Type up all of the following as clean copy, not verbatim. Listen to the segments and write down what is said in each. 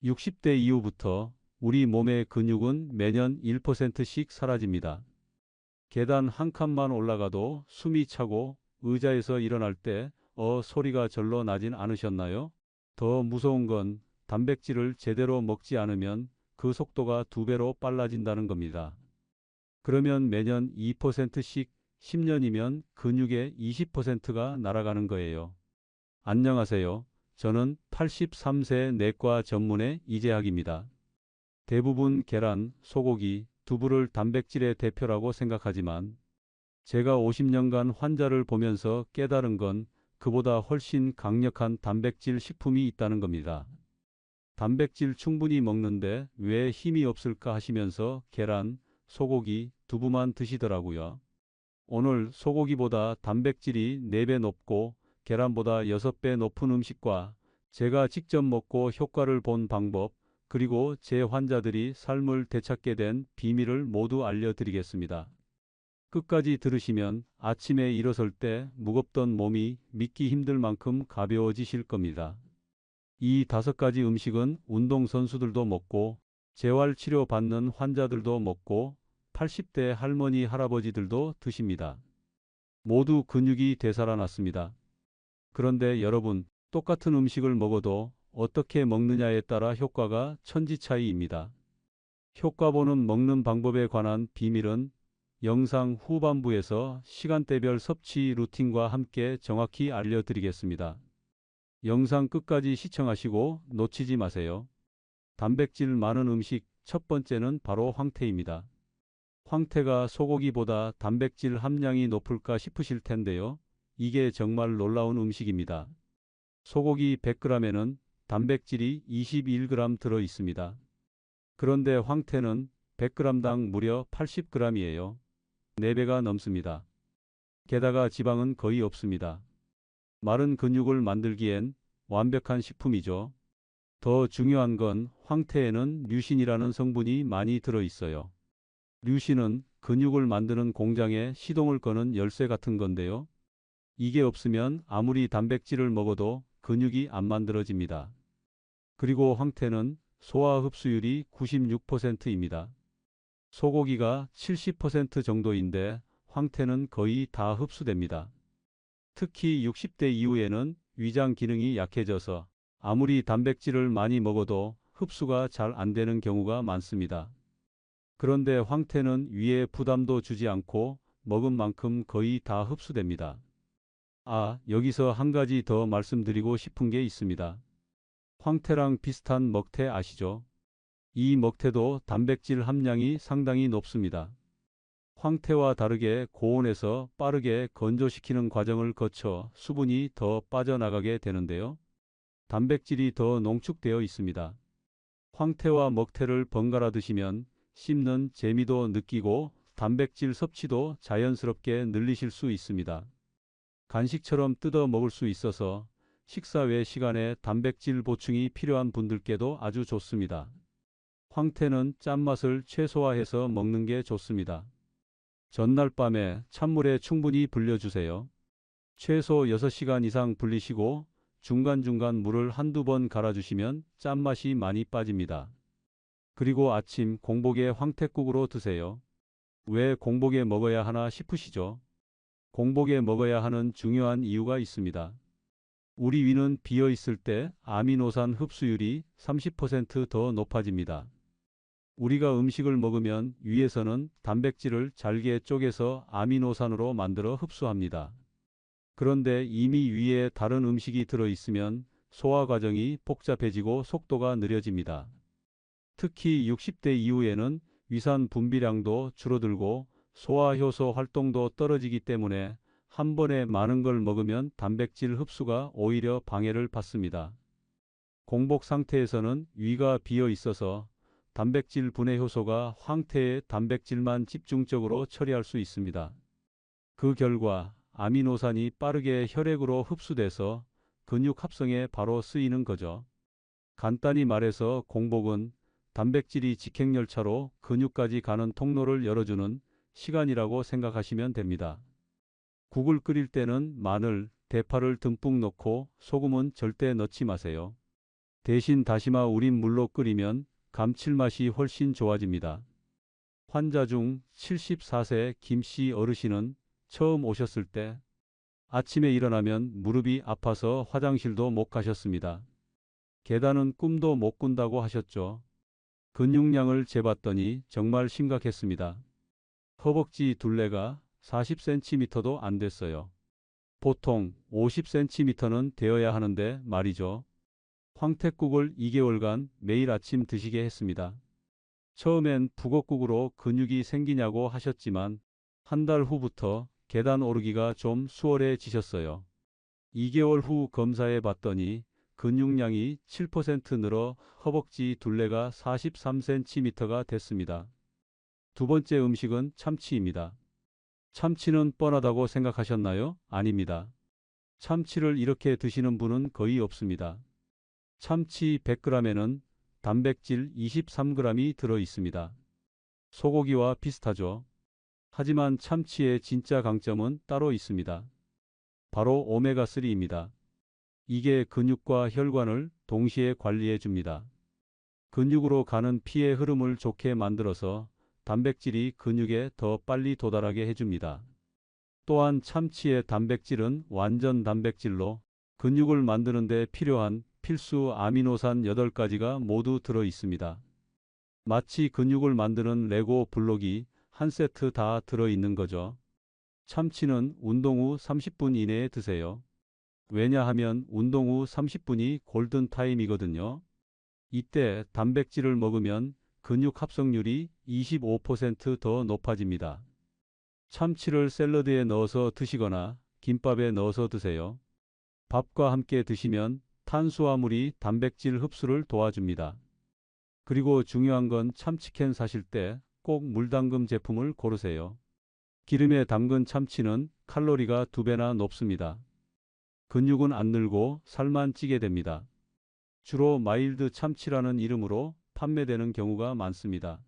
60대 이후부터 우리 몸의 근육은 매년 1%씩 사라집니다. 계단 한 칸만 올라가도 숨이 차고 의자에서 일어날 때 소리가 절로 나진 않으셨나요? 더 무서운 건 단백질을 제대로 먹지 않으면 그 속도가 2배로 빨라진다는 겁니다. 그러면 매년 2%씩 10년이면 근육의 20%가 날아가는 거예요. 안녕하세요. 저는 83세 내과 전문의 이재학입니다. 대부분 계란, 소고기, 두부를 단백질의 대표라고 생각하지만 제가 50년간 환자를 보면서 깨달은 건 그보다 훨씬 강력한 단백질 식품이 있다는 겁니다. 단백질 충분히 먹는데 왜 힘이 없을까 하시면서 계란, 소고기, 두부만 드시더라고요. 오늘 소고기보다 단백질이 4배 높고 계란보다 6배 높은 음식과 제가 직접 먹고 효과를 본 방법, 그리고 제 환자들이 삶을 되찾게 된 비밀을 모두 알려드리겠습니다. 끝까지 들으시면 아침에 일어설 때 무겁던 몸이 믿기 힘들 만큼 가벼워지실 겁니다. 이 5가지 음식은 운동선수들도 먹고 재활치료 받는 환자들도 먹고 80대 할머니, 할아버지들도 드십니다. 모두 근육이 되살아났습니다. 그런데 여러분, 똑같은 음식을 먹어도 어떻게 먹느냐에 따라 효과가 천지 차이입니다. 효과 보는 먹는 방법에 관한 비밀은 영상 후반부에서 시간대별 섭취 루틴과 함께 정확히 알려드리겠습니다. 영상 끝까지 시청하시고 놓치지 마세요. 단백질 많은 음식 첫 번째는 바로 황태입니다. 황태가 소고기보다 단백질 함량이 높을까 싶으실 텐데요. 이게 정말 놀라운 음식입니다. 소고기 100g에는 단백질이 21g 들어 있습니다. 그런데 황태는 100g당 무려 80g이에요. 4배가 넘습니다. 게다가 지방은 거의 없습니다. 마른 근육을 만들기엔 완벽한 식품이죠. 더 중요한 건 황태에는 류신이라는 성분이 많이 들어 있어요. 류신은 근육을 만드는 공장에 시동을 거는 열쇠 같은 건데요. 이게 없으면 아무리 단백질을 먹어도 근육이 안 만들어집니다. 그리고 황태는 소화 흡수율이 96%입니다. 소고기가 70% 정도인데 황태는 거의 다 흡수됩니다. 특히 60대 이후에는 위장 기능이 약해져서 아무리 단백질을 많이 먹어도 흡수가 잘 안 되는 경우가 많습니다. 그런데 황태는 위에 부담도 주지 않고 먹은 만큼 거의 다 흡수됩니다. 여기서 한 가지 더 말씀드리고 싶은 게 있습니다. 황태랑 비슷한 먹태 아시죠? 이 먹태도 단백질 함량이 상당히 높습니다. 황태와 다르게 고온에서 빠르게 건조시키는 과정을 거쳐 수분이 더 빠져나가게 되는데요. 단백질이 더 농축되어 있습니다. 황태와 먹태를 번갈아 드시면 씹는 재미도 느끼고 단백질 섭취도 자연스럽게 늘리실 수 있습니다. 간식처럼 뜯어 먹을 수 있어서 식사 외 시간에 단백질 보충이 필요한 분들께도 아주 좋습니다. 황태는 짠맛을 최소화해서 먹는 게 좋습니다. 전날 밤에 찬물에 충분히 불려주세요. 최소 6시간 이상 불리시고 중간중간 물을 한두 번 갈아주시면 짠맛이 많이 빠집니다. 그리고 아침 공복에 황태국으로 드세요. 왜 공복에 먹어야 하나 싶으시죠? 공복에 먹어야 하는 중요한 이유가 있습니다. 우리 위는 비어 있을 때 아미노산 흡수율이 30% 더 높아집니다. 우리가 음식을 먹으면 위에서는 단백질을 잘게 쪼개서 아미노산으로 만들어 흡수합니다. 그런데 이미 위에 다른 음식이 들어 있으면 소화 과정이 복잡해지고 속도가 느려집니다. 특히 60대 이후에는 위산 분비량도 줄어들고 소화 효소 활동도 떨어지기 때문에 한 번에 많은 걸 먹으면 단백질 흡수가 오히려 방해를 받습니다. 공복 상태에서는 위가 비어 있어서 단백질 분해 효소가 황태의 단백질만 집중적으로 처리할 수 있습니다. 그 결과 아미노산이 빠르게 혈액으로 흡수돼서 근육 합성에 바로 쓰이는 거죠. 간단히 말해서 공복은 단백질이 직행열차로 근육까지 가는 통로를 열어주는 시간이라고 생각하시면 됩니다. 국을 끓일 때는 마늘, 대파를 듬뿍 넣고 소금은 절대 넣지 마세요. 대신 다시마 우린 물로 끓이면 감칠맛이 훨씬 좋아집니다. 환자 중 74세 김씨 어르신은 처음 오셨을 때 아침에 일어나면 무릎이 아파서 화장실도 못 가셨습니다. 계단은 꿈도 못 꾼다고 하셨죠. 근육량을 재봤더니 정말 심각했습니다. 허벅지 둘레가 40cm도 안 됐어요. 보통 50cm는 되어야 하는데 말이죠. 황태국을 2개월간 매일 아침 드시게 했습니다. 처음엔 북엇국으로 근육이 생기냐고 하셨지만 한 달 후부터 계단 오르기가 좀 수월해지셨어요. 2개월 후 검사해 봤더니 근육량이 7% 늘어 허벅지 둘레가 43cm가 됐습니다. 두 번째 음식은 참치입니다. 참치는 뻔하다고 생각하셨나요? 아닙니다. 참치를 이렇게 드시는 분은 거의 없습니다. 참치 100g에는 단백질 23g이 들어 있습니다. 소고기와 비슷하죠. 하지만 참치의 진짜 강점은 따로 있습니다. 바로 오메가3입니다. 이게 근육과 혈관을 동시에 관리해 줍니다. 근육으로 가는 피의 흐름을 좋게 만들어서 단백질이 근육에 더 빨리 도달하게 해줍니다. 또한 참치의 단백질은 완전 단백질로 근육을 만드는 데 필요한 필수 아미노산 8가지가 모두 들어 있습니다. 마치 근육을 만드는 레고 블록이 한 세트 다 들어 있는 거죠. 참치는 운동 후 30분 이내에 드세요. 왜냐하면 운동 후 30분이 골든타임이거든요. 이때 단백질을 먹으면 근육 합성률이 25%더 높아집니다. 참치를 샐러드에 넣어서 드시거나 김밥에 넣어서 드세요. 밥과 함께 드시면 탄수화물이 단백질 흡수를 도와줍니다. 그리고 중요한 건 참치캔 사실 때 꼭 물담금 제품을 고르세요. 기름에 담근 참치는 칼로리가 2배나 높습니다. 근육은 안 늘고 살만 찌게 됩니다. 주로 마일드 참치라는 이름으로 판매되는 경우가 많습니다.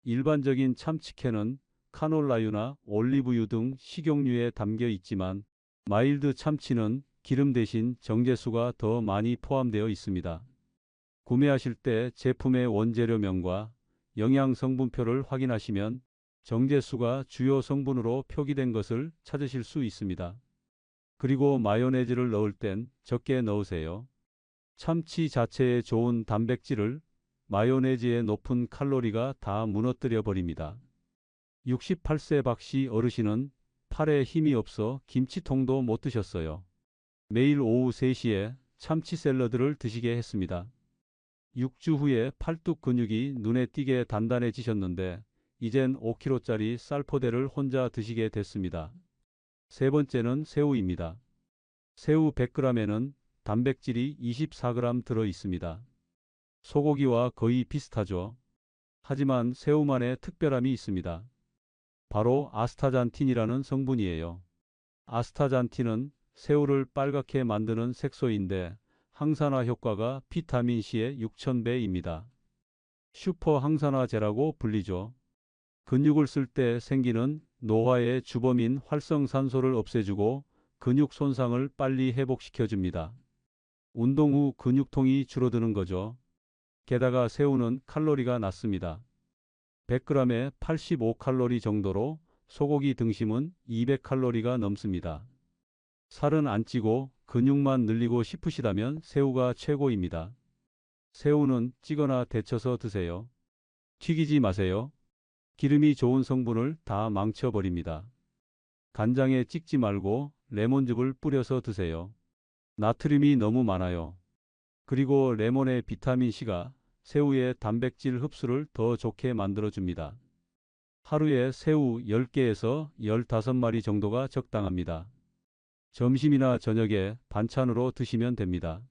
일반적인 참치캔은 카놀라유나 올리브유 등 식용유에 담겨 있지만 마일드 참치는 기름 대신 정제수가 더 많이 포함되어 있습니다. 구매하실 때 제품의 원재료명과 영양 성분표를 확인하시면 정제수가 주요 성분으로 표기된 것을 찾으실 수 있습니다. 그리고 마요네즈를 넣을 땐 적게 넣으세요. 참치 자체에 좋은 단백질을 마요네즈의 높은 칼로리가 다 무너뜨려 버립니다. 68세 박씨 어르신은 팔에 힘이 없어 김치통도 못 드셨어요. 매일 오후 3시에 참치 샐러드를 드시게 했습니다. 6주 후에 팔뚝 근육이 눈에 띄게 단단해지셨는데 이젠 5kg짜리 쌀포대를 혼자 드시게 됐습니다. 세 번째는 새우입니다. 새우 100g에는 단백질이 24g 들어 있습니다. 소고기와 거의 비슷하죠. 하지만 새우만의 특별함이 있습니다. 바로 아스타잔틴이라는 성분이에요. 아스타잔틴은 새우를 빨갛게 만드는 색소인데 항산화 효과가 비타민C의 6000배입니다. 슈퍼 항산화제라고 불리죠. 근육을 쓸 때 생기는 노화의 주범인 활성산소를 없애주고 근육 손상을 빨리 회복시켜줍니다. 운동 후 근육통이 줄어드는 거죠. 게다가 새우는 칼로리가 낮습니다. 100g에 85칼로리 정도로 소고기 등심은 200칼로리가 넘습니다. 살은 안 찌고 근육만 늘리고 싶으시다면 새우가 최고입니다. 새우는 찌거나 데쳐서 드세요. 튀기지 마세요. 기름이 좋은 성분을 다 망쳐버립니다. 간장에 찍지 말고 레몬즙을 뿌려서 드세요. 나트륨이 너무 많아요. 그리고 레몬의 비타민C가 새우의 단백질 흡수를 더 좋게 만들어줍니다. 하루에 새우 10개에서 15마리 정도가 적당합니다. 점심이나 저녁에 반찬으로 드시면 됩니다.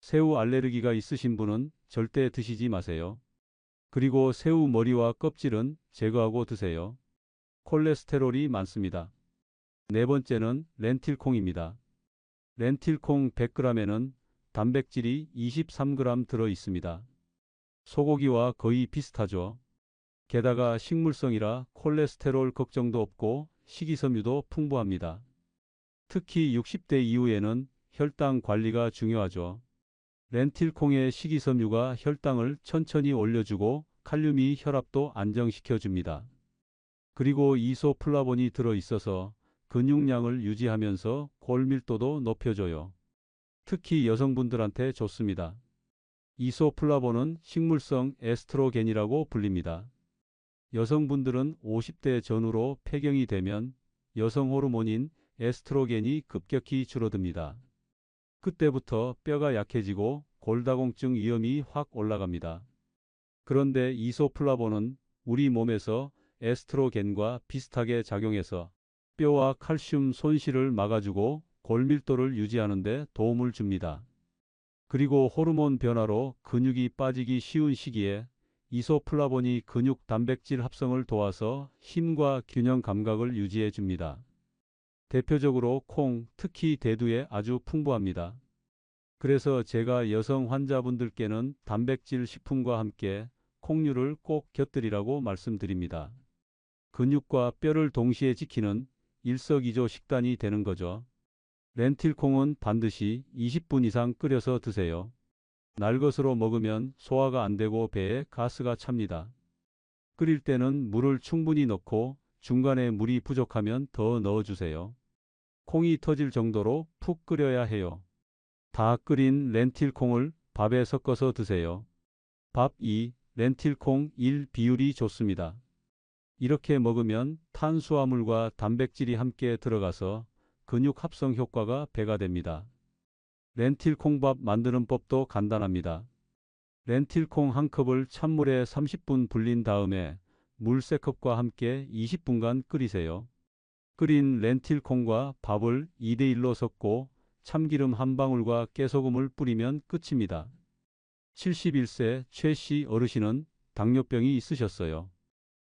새우 알레르기가 있으신 분은 절대 드시지 마세요. 그리고 새우 머리와 껍질은 제거하고 드세요. 콜레스테롤이 많습니다. 네 번째는 렌틸콩입니다. 렌틸콩 100g에는 단백질이 23g 들어 있습니다. 소고기와 거의 비슷하죠. 게다가 식물성이라 콜레스테롤 걱정도 없고 식이섬유도 풍부합니다. 특히 60대 이후에는 혈당 관리가 중요하죠. 렌틸콩의 식이섬유가 혈당을 천천히 올려주고 칼륨이 혈압도 안정시켜줍니다. 그리고 이소플라본이 들어있어서 근육량을 유지하면서 골밀도도 높여줘요. 특히 여성분들한테 좋습니다. 이소플라본은 식물성 에스트로겐이라고 불립니다. 여성분들은 50대 전후로 폐경이 되면 여성 호르몬인 에스트로겐이 급격히 줄어듭니다. 그때부터 뼈가 약해지고 골다공증 위험이 확 올라갑니다. 그런데 이소플라본은 우리 몸에서 에스트로겐과 비슷하게 작용해서 뼈와 칼슘 손실을 막아주고 골밀도를 유지하는 데 도움을 줍니다. 그리고 호르몬 변화로 근육이 빠지기 쉬운 시기에 이소플라본이 근육 단백질 합성을 도와서 힘과 균형 감각을 유지해 줍니다. 대표적으로 콩, 특히 대두에 아주 풍부합니다. 그래서 제가 여성 환자분들께는 단백질 식품과 함께 콩류를 꼭 곁들이라고 말씀드립니다. 근육과 뼈를 동시에 지키는 일석이조 식단이 되는 거죠. 렌틸콩은 반드시 20분 이상 끓여서 드세요. 날것으로 먹으면 소화가 안 되고 배에 가스가 찹니다. 끓일 때는 물을 충분히 넣고 중간에 물이 부족하면 더 넣어주세요. 콩이 터질 정도로 푹 끓여야 해요. 다 끓인 렌틸콩을 밥에 섞어서 드세요. 밥 2, 렌틸콩 1 비율이 좋습니다. 이렇게 먹으면 탄수화물과 단백질이 함께 들어가서 근육 합성 효과가 배가 됩니다. 렌틸콩밥 만드는 법도 간단합니다. 렌틸콩 한 컵을 찬물에 30분 불린 다음에 물 3컵과 함께 20분간 끓이세요. 끓인 렌틸콩과 밥을 2대1로 섞고 참기름 한 방울과 깨소금을 뿌리면 끝입니다. 71세 최 씨 어르신은 당뇨병이 있으셨어요.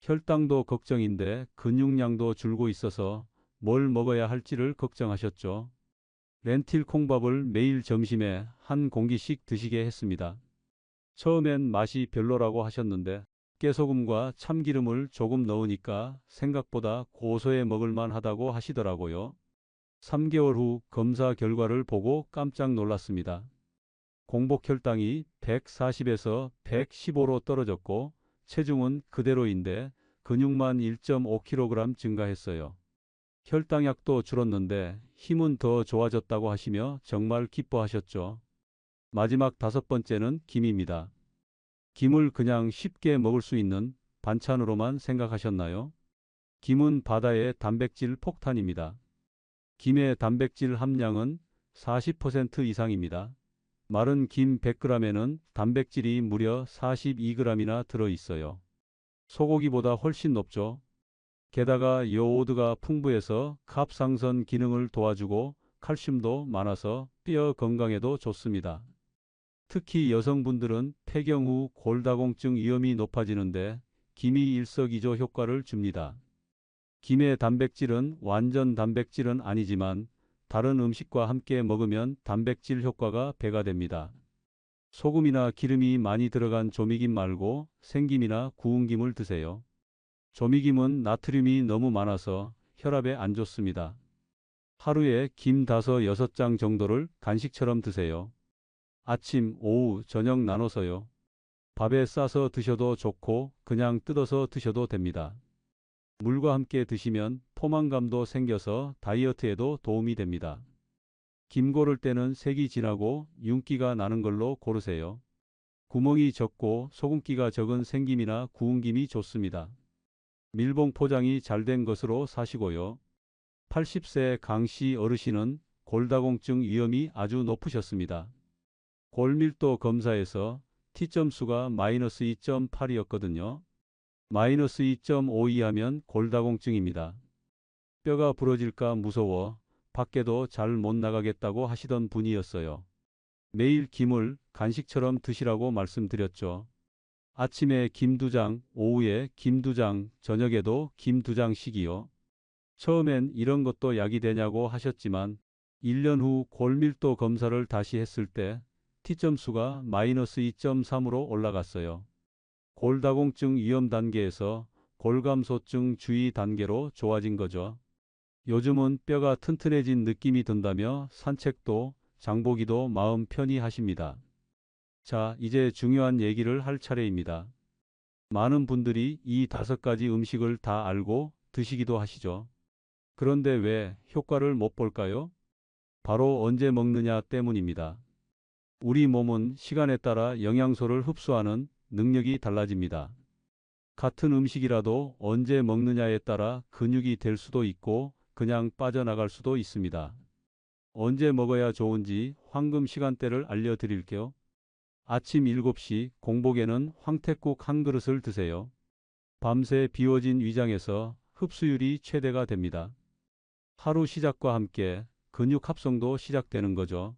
혈당도 걱정인데 근육량도 줄고 있어서 뭘 먹어야 할지를 걱정하셨죠. 렌틸 콩밥을 매일 점심에 한 공기씩 드시게 했습니다. 처음엔 맛이 별로라고 하셨는데 깨소금과 참기름을 조금 넣으니까 생각보다 고소해 먹을만 하다고 하시더라고요. 3개월 후 검사 결과를 보고 깜짝 놀랐습니다. 공복 혈당이 140에서 115로 떨어졌고 체중은 그대로인데 근육만 1.5kg 증가했어요. 혈당약도 줄었는데 힘은 더 좋아졌다고 하시며 정말 기뻐하셨죠. 마지막 5번째는 김입니다. 김을 그냥 쉽게 먹을 수 있는 반찬으로만 생각하셨나요? 김은 바다의 단백질 폭탄입니다. 김의 단백질 함량은 40% 이상입니다. 마른 김 100g에는 단백질이 무려 42g이나 들어있어요. 소고기보다 훨씬 높죠. 게다가 요오드가 풍부해서 갑상선 기능을 도와주고 칼슘도 많아서 뼈 건강에도 좋습니다. 특히 여성분들은 폐경 후 골다공증 위험이 높아지는데 김이 일석이조 효과를 줍니다. 김의 단백질은 완전 단백질은 아니지만 다른 음식과 함께 먹으면 단백질 효과가 배가 됩니다. 소금이나 기름이 많이 들어간 조미김 말고 생김이나 구운 김을 드세요. 조미김은 나트륨이 너무 많아서 혈압에 안 좋습니다. 하루에 김 5, 6장 정도를 간식처럼 드세요. 아침, 오후, 저녁 나눠서요. 밥에 싸서 드셔도 좋고 그냥 뜯어서 드셔도 됩니다. 물과 함께 드시면 포만감도 생겨서 다이어트에도 도움이 됩니다. 김 고를 때는 색이 진하고 윤기가 나는 걸로 고르세요. 구멍이 적고 소금기가 적은 생김이나 구운 김이 좋습니다. 밀봉 포장이 잘 된 것으로 사시고요. 80세 강씨 어르신은 골다공증 위험이 아주 높으셨습니다. 골밀도 검사에서 T점수가 마이너스 2.8이었거든요. 마이너스 2.5 이하면 골다공증입니다. 뼈가 부러질까 무서워 밖에도 잘 못 나가겠다고 하시던 분이었어요. 매일 김을 간식처럼 드시라고 말씀드렸죠. 아침에 김 2장, 오후에 김 2장, 저녁에도 김 2장씩이요. 처음엔 이런 것도 약이 되냐고 하셨지만 1년 후 골밀도 검사를 다시 했을 때 T점수가 마이너스 2.3으로 올라갔어요. 골다공증 위험 단계에서 골감소증 주의 단계로 좋아진 거죠. 요즘은 뼈가 튼튼해진 느낌이 든다며 산책도 장보기도 마음 편히 하십니다. 자, 이제 중요한 얘기를 할 차례입니다. 많은 분들이 이 5가지 음식을 다 알고 드시기도 하시죠. 그런데 왜 효과를 못 볼까요? 바로 언제 먹느냐 때문입니다. 우리 몸은 시간에 따라 영양소를 흡수하는 능력이 달라집니다. 같은 음식이라도 언제 먹느냐에 따라 근육이 될 수도 있고 그냥 빠져나갈 수도 있습니다. 언제 먹어야 좋은지 황금 시간대를 알려드릴게요. 아침 7시 공복에는 황태국 한 그릇을 드세요. 밤새 비워진 위장에서 흡수율이 최대가 됩니다. 하루 시작과 함께 근육 합성도 시작되는 거죠.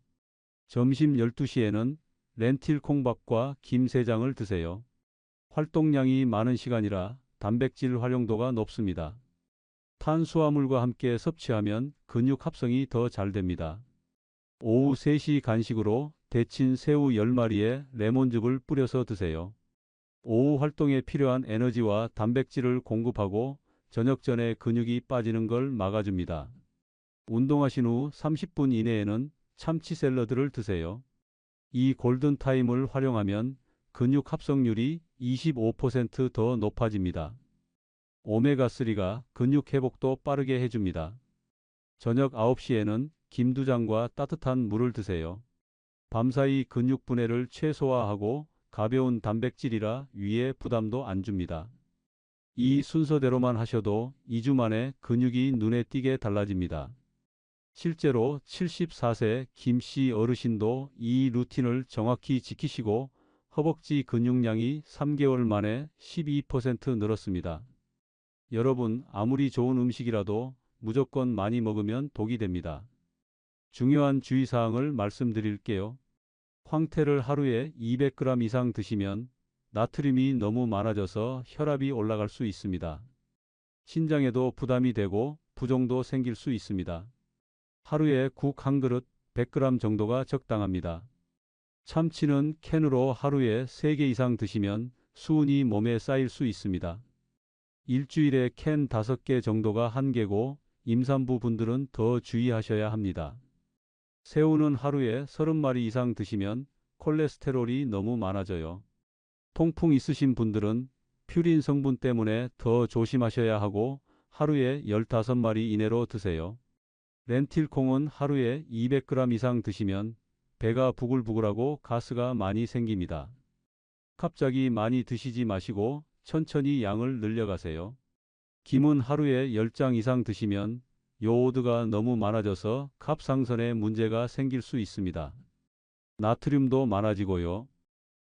점심 12시에는 렌틸 콩밥과 김세장을 드세요. 활동량이 많은 시간이라 단백질 활용도가 높습니다. 탄수화물과 함께 섭취하면 근육 합성이 더 잘 됩니다. 오후 3시 간식으로 데친 새우 10마리에 레몬즙을 뿌려서 드세요. 오후 활동에 필요한 에너지와 단백질을 공급하고 저녁 전에 근육이 빠지는 걸 막아줍니다. 운동하신 후 30분 이내에는 참치 샐러드를 드세요. 이 골든타임을 활용하면 근육 합성률이 25%더 높아집니다. 오메가3가 근육 회복도 빠르게 해줍니다. 저녁 9시에는 김두장과 따뜻한 물을 드세요. 밤사이 근육 분해를 최소화하고 가벼운 단백질이라 위에 부담도 안 줍니다. 이 순서대로만 하셔도 2주 만에 근육이 눈에 띄게 달라집니다. 실제로 74세 김씨 어르신도 이 루틴을 정확히 지키시고 허벅지 근육량이 3개월 만에 12% 늘었습니다. 여러분, 아무리 좋은 음식이라도 무조건 많이 먹으면 독이 됩니다. 중요한 주의사항을 말씀드릴게요. 황태를 하루에 200g 이상 드시면 나트륨이 너무 많아져서 혈압이 올라갈 수 있습니다. 신장에도 부담이 되고 부종도 생길 수 있습니다. 하루에 국 한 그릇 100g 정도가 적당합니다. 참치는 캔으로 하루에 3개 이상 드시면 수은이 몸에 쌓일 수 있습니다. 일주일에 캔 5개 정도가 한계고 임산부 분들은 더 주의하셔야 합니다. 새우는 하루에 30마리 이상 드시면 콜레스테롤이 너무 많아져요. 통풍 있으신 분들은 퓨린 성분 때문에 더 조심하셔야 하고 하루에 15마리 이내로 드세요. 렌틸콩은 하루에 200g 이상 드시면 배가 부글부글하고 가스가 많이 생깁니다. 갑자기 많이 드시지 마시고 천천히 양을 늘려가세요. 김은 하루에 10장 이상 드시면 요오드가 너무 많아져서 갑상선에 문제가 생길 수 있습니다. 나트륨도 많아지고요.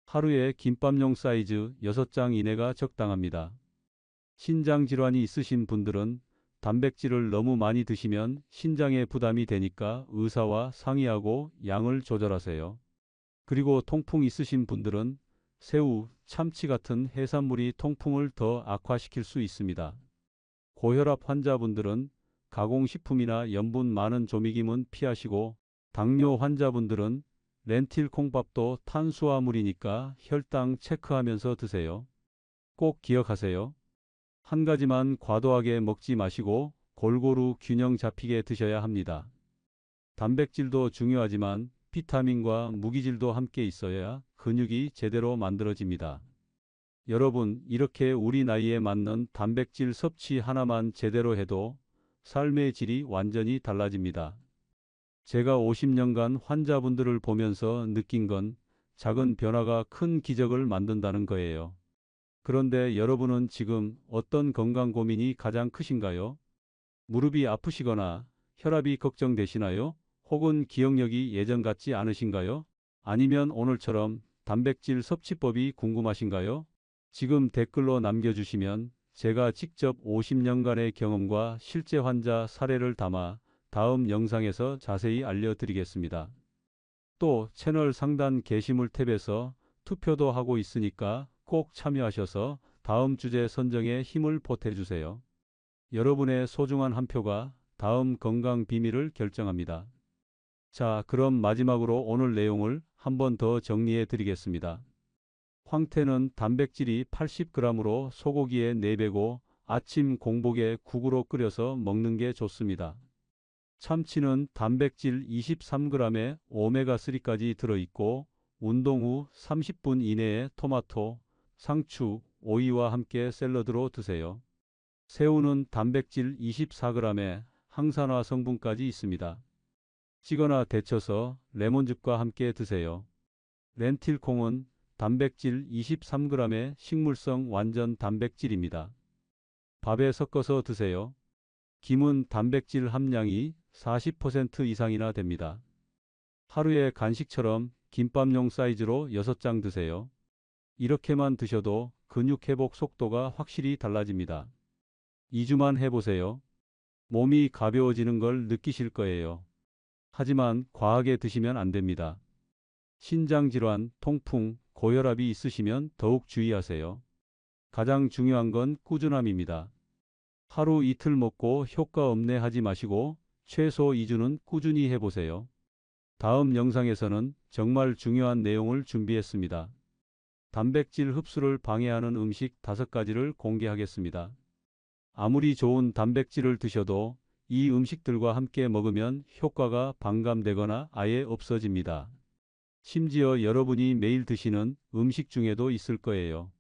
하루에 김밥용 사이즈 6장 이내가 적당합니다. 신장 질환이 있으신 분들은 단백질을 너무 많이 드시면 신장에 부담이 되니까 의사와 상의하고 양을 조절하세요. 그리고 통풍 있으신 분들은 새우, 참치 같은 해산물이 통풍을 더 악화시킬 수 있습니다. 고혈압 환자분들은 가공식품이나 염분 많은 조미김은 피하시고 당뇨 환자분들은 렌틸 콩밥도 탄수화물이니까 혈당 체크하면서 드세요. 꼭 기억하세요. 한 가지만 과도하게 먹지 마시고 골고루 균형 잡히게 드셔야 합니다. 단백질도 중요하지만 비타민과 무기질도 함께 있어야 근육이 제대로 만들어집니다. 여러분, 이렇게 우리 나이에 맞는 단백질 섭취 하나만 제대로 해도 삶의 질이 완전히 달라집니다. 제가 50년간 환자분들을 보면서 느낀 건 작은 변화가 큰 기적을 만든다는 거예요. 그런데 여러분은 지금 어떤 건강 고민이 가장 크신가요? 무릎이 아프시거나 혈압이 걱정되시나요? 혹은 기억력이 예전 같지 않으신가요? 아니면 오늘처럼 단백질 섭취법이 궁금하신가요? 지금 댓글로 남겨주시면 제가 직접 50년간의 경험과 실제 환자 사례를 담아 다음 영상에서 자세히 알려드리겠습니다. 또 채널 상단 게시물 탭에서 투표도 하고 있으니까 꼭 참여하셔서 다음 주제 선정에 힘을 보태주세요. 여러분의 소중한 한 표가 다음 건강 비밀을 결정합니다. 자, 그럼 마지막으로 오늘 내용을 한 번 더 정리해 드리겠습니다. 황태는 단백질이 80g으로 소고기의 4배고 아침 공복에 국으로 끓여서 먹는 게 좋습니다. 참치는 단백질 23g에 오메가3까지 들어있고 운동 후 30분 이내에 토마토, 상추, 오이와 함께 샐러드로 드세요. 새우는 단백질 24g에 항산화 성분까지 있습니다. 찌거나 데쳐서 레몬즙과 함께 드세요. 렌틸콩은 단백질 23g의 식물성 완전 단백질입니다. 밥에 섞어서 드세요. 김은 단백질 함량이 40% 이상이나 됩니다. 하루에 간식처럼 김밥용 사이즈로 6장 드세요. 이렇게만 드셔도 근육 회복 속도가 확실히 달라집니다. 2주만 해보세요. 몸이 가벼워지는 걸 느끼실 거예요. 하지만 과하게 드시면 안 됩니다. 신장질환, 통풍, 고혈압이 있으시면 더욱 주의하세요. 가장 중요한 건 꾸준함입니다. 하루 이틀 먹고 효과 없네 하지 마시고 최소 2주는 꾸준히 해보세요. 다음 영상에서는 정말 중요한 내용을 준비했습니다. 단백질 흡수를 방해하는 음식 5가지를 공개하겠습니다. 아무리 좋은 단백질을 드셔도 이 음식들과 함께 먹으면 효과가 반감되거나 아예 없어집니다. 심지어 여러분이 매일 드시는 음식 중에도 있을 거예요.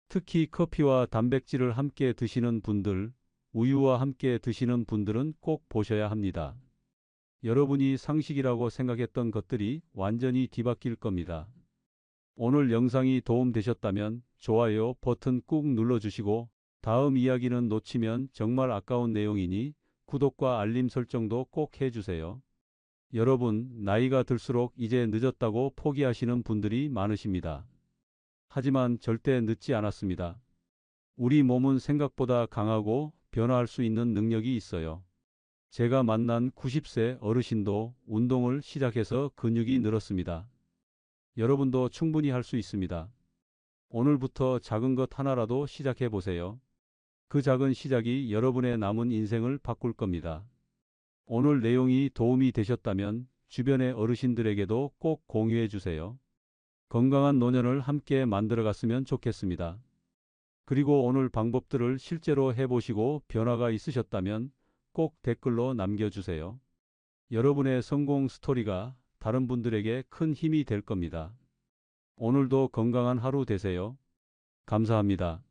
특히 커피와 단백질을 함께 드시는 분들, 우유와 함께 드시는 분들은 꼭 보셔야 합니다. 여러분이 상식이라고 생각했던 것들이 완전히 뒤바뀔 겁니다. 오늘 영상이 도움되셨다면 좋아요 버튼 꾹 눌러주시고 다음 이야기는 놓치면 정말 아까운 내용이니 구독과 알림 설정도 꼭 해주세요. 여러분, 나이가 들수록 이제 늦었다고 포기하시는 분들이 많으십니다. 하지만 절대 늦지 않았습니다. 우리 몸은 생각보다 강하고 변화할 수 있는 능력이 있어요. 제가 만난 90세 어르신도 운동을 시작해서 근육이 늘었습니다. 여러분도 충분히 할 수 있습니다. 오늘부터 작은 것 하나라도 시작해 보세요. 그 작은 시작이 여러분의 남은 인생을 바꿀 겁니다. 오늘 내용이 도움이 되셨다면 주변의 어르신들에게도 꼭 공유해 주세요. 건강한 노년을 함께 만들어 갔으면 좋겠습니다. 그리고 오늘 방법들을 실제로 해보시고 변화가 있으셨다면 꼭 댓글로 남겨주세요. 여러분의 성공 스토리가 다른 분들에게 큰 힘이 될 겁니다. 오늘도 건강한 하루 되세요. 감사합니다.